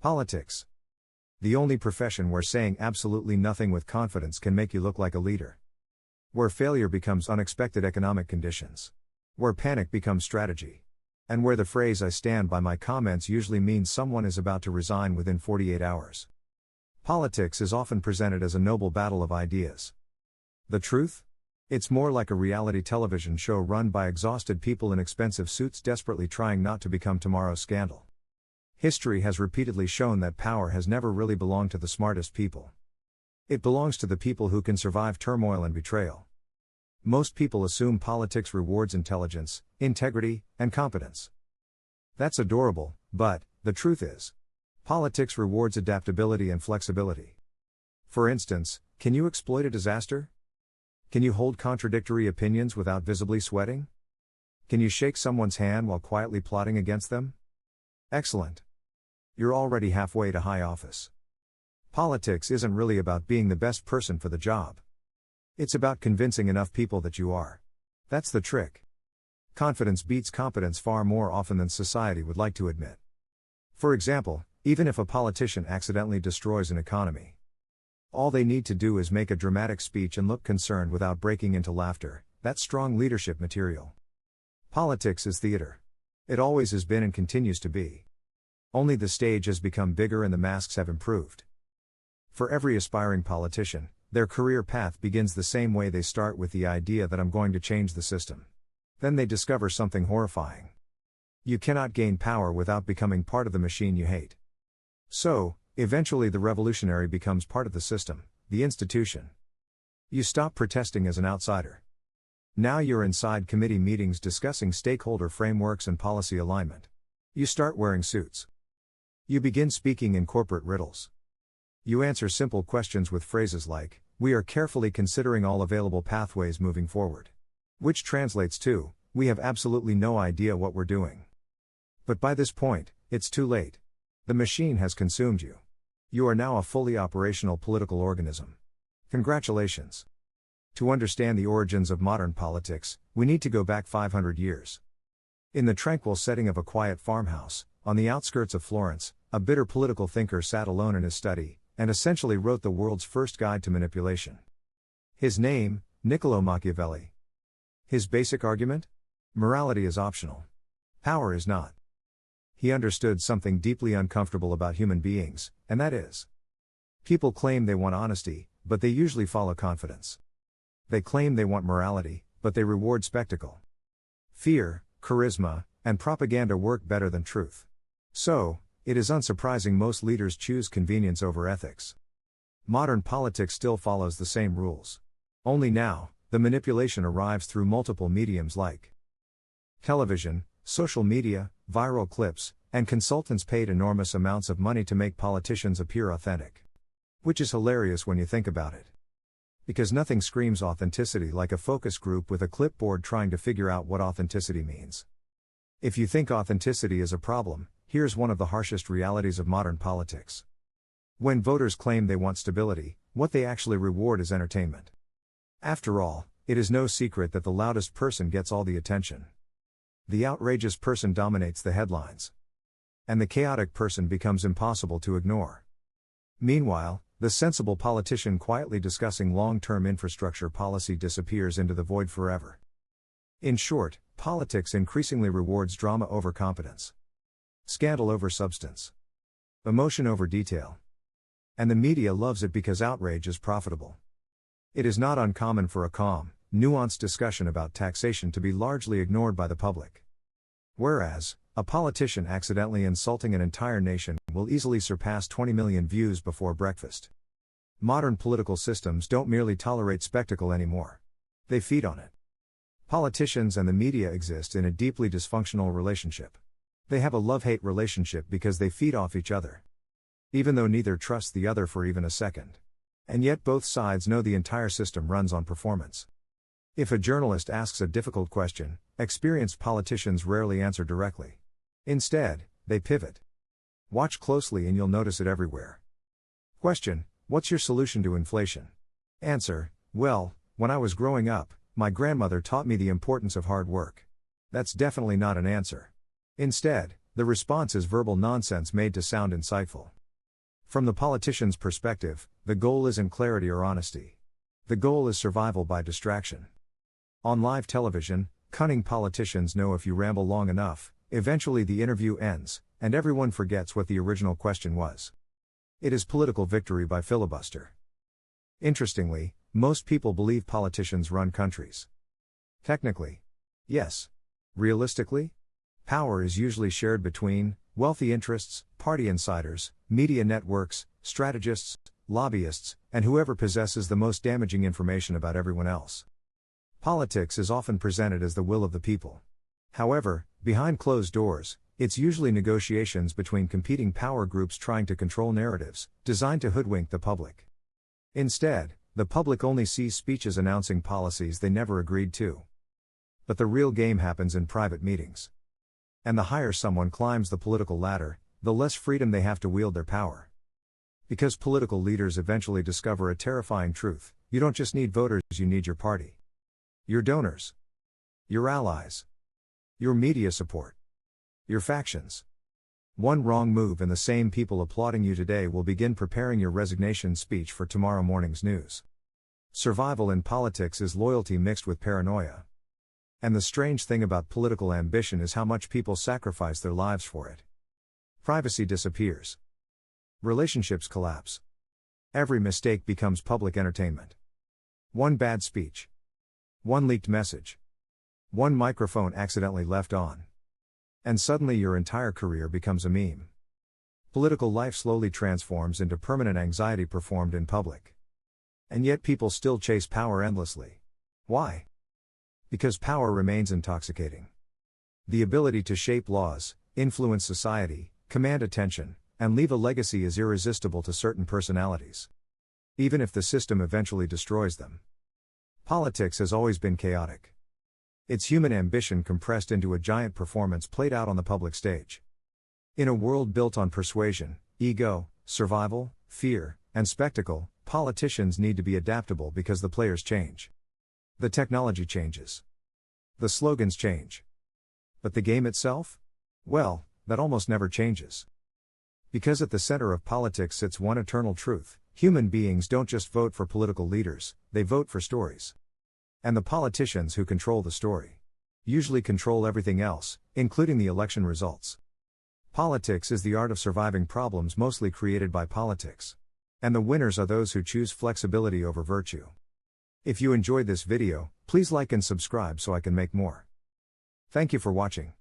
Politics. The only profession where saying absolutely nothing with confidence can make you look like a leader. Where failure becomes unexpected economic conditions. Where panic becomes strategy. And where the phrase "I stand by my comments" usually means someone is about to resign within 48 hours. Politics is often presented as a noble battle of ideas. The truth? It's more like a reality television show run by exhausted people in expensive suits desperately trying not to become tomorrow's scandal. History has repeatedly shown that power has never really belonged to the smartest people. It belongs to the people who can survive turmoil and betrayal. Most people assume politics rewards intelligence, integrity, and competence. That's adorable, but the truth is, politics rewards adaptability and flexibility. For instance, can you exploit a disaster? Can you hold contradictory opinions without visibly sweating? Can you shake someone's hand while quietly plotting against them? Excellent. You're already halfway to high office. Politics isn't really about being the best person for the job. It's about convincing enough people that you are. That's the trick. Confidence beats competence far more often than society would like to admit. For example, even if a politician accidentally destroys an economy, all they need to do is make a dramatic speech and look concerned without breaking into laughter. That's strong leadership material. Politics is theater. It always has been and continues to be. Only the stage has become bigger and the masks have improved. For every aspiring politician, their career path begins the same way. They start with the idea that I'm going to change the system. Then they discover something horrifying. You cannot gain power without becoming part of the machine you hate. So, eventually the revolutionary becomes part of the system, the institution. You stop protesting as an outsider. Now you're inside committee meetings discussing stakeholder frameworks and policy alignment. You start wearing suits. You begin speaking in corporate riddles. You answer simple questions with phrases like, "We are carefully considering all available pathways moving forward." Which translates to, "We have absolutely no idea what we're doing." But by this point, it's too late. The machine has consumed you. You are now a fully operational political organism. Congratulations. To understand the origins of modern politics, we need to go back 500 years. In the tranquil setting of a quiet farmhouse, on the outskirts of Florence, a bitter political thinker sat alone in his study, and essentially wrote the world's first guide to manipulation. His name, Niccolò Machiavelli. His basic argument? Morality is optional. Power is not. He understood something deeply uncomfortable about human beings, and that is, people claim they want honesty, but they usually follow confidence. They claim they want morality, but they reward spectacle. Fear, charisma, and propaganda work better than truth. So, it is unsurprising most leaders choose convenience over ethics. Modern politics still follows the same rules. Only now, the manipulation arrives through multiple mediums like television, social media, viral clips, and consultants paid enormous amounts of money to make politicians appear authentic. Which is hilarious when you think about it. Because nothing screams authenticity like a focus group with a clipboard trying to figure out what authenticity means. If you think authenticity is a problem, here's one of the harshest realities of modern politics. When voters claim they want stability, what they actually reward is entertainment. After all, it is no secret that the loudest person gets all the attention. The outrageous person dominates the headlines. And the chaotic person becomes impossible to ignore. Meanwhile, the sensible politician quietly discussing long-term infrastructure policy disappears into the void forever. In short, politics increasingly rewards drama over competence. Scandal over substance. Emotion over detail. And the media loves it because outrage is profitable. It is not uncommon for a calm, nuanced discussion about taxation to be largely ignored by the public. Whereas, a politician accidentally insulting an entire nation will easily surpass 20 million views before breakfast. Modern political systems don't merely tolerate spectacle anymore. They feed on it. Politicians and the media exist in a deeply dysfunctional relationship. They have a love-hate relationship because they feed off each other. Even though neither trusts the other for even a second. And yet both sides know the entire system runs on performance. If a journalist asks a difficult question, experienced politicians rarely answer directly. Instead, they pivot. Watch closely and you'll notice it everywhere. Question: what's your solution to inflation? Answer: well, when I was growing up, my grandmother taught me the importance of hard work. That's definitely not an answer. Instead, The response is verbal nonsense made to sound insightful. From the politician's perspective, the goal isn't clarity or honesty. The goal is survival by distraction. On live television, cunning politicians know if you ramble long enough, eventually the interview ends, and everyone forgets what the original question was. It is political victory by filibuster. Interestingly, most people believe politicians run countries. Technically, yes. Realistically, power is usually shared between wealthy interests, party insiders, media networks, strategists, lobbyists, and whoever possesses the most damaging information about everyone else. Politics is often presented as the will of the people. However, behind closed doors, it's usually negotiations between competing power groups trying to control narratives, designed to hoodwink the public. Instead, the public only sees speeches announcing policies they never agreed to. But the real game happens in private meetings. And the higher someone climbs the political ladder, the less freedom they have to wield their power. Because political leaders eventually discover a terrifying truth: you don't just need voters, you need your party, your donors, your allies, your media support, your factions. One wrong move and the same people applauding you today will begin preparing your resignation speech for tomorrow morning's news. Survival in politics is loyalty mixed with paranoia. And the strange thing about political ambition is how much people sacrifice their lives for it. Privacy disappears. Relationships collapse. Every mistake becomes public entertainment. One bad speech. One leaked message. One microphone accidentally left on. And suddenly your entire career becomes a meme. Political life slowly transforms into permanent anxiety performed in public. And yet people still chase power endlessly. Why? Because power remains intoxicating. The ability to shape laws, influence society, command attention, and leave a legacy is irresistible to certain personalities. Even if the system eventually destroys them. Politics has always been chaotic. It's human ambition compressed into a giant performance played out on the public stage. In a world built on persuasion, ego, survival, fear, and spectacle, politicians need to be adaptable because the players change. The technology changes. The slogans change. But the game itself? Well, that almost never changes. Because at the center of politics sits one eternal truth: human beings don't just vote for political leaders, they vote for stories. And the politicians who control the story usually control everything else, including the election results. Politics is the art of surviving problems mostly created by politics. And the winners are those who choose flexibility over virtue. If you enjoyed this video, please like and subscribe so I can make more. Thank you for watching.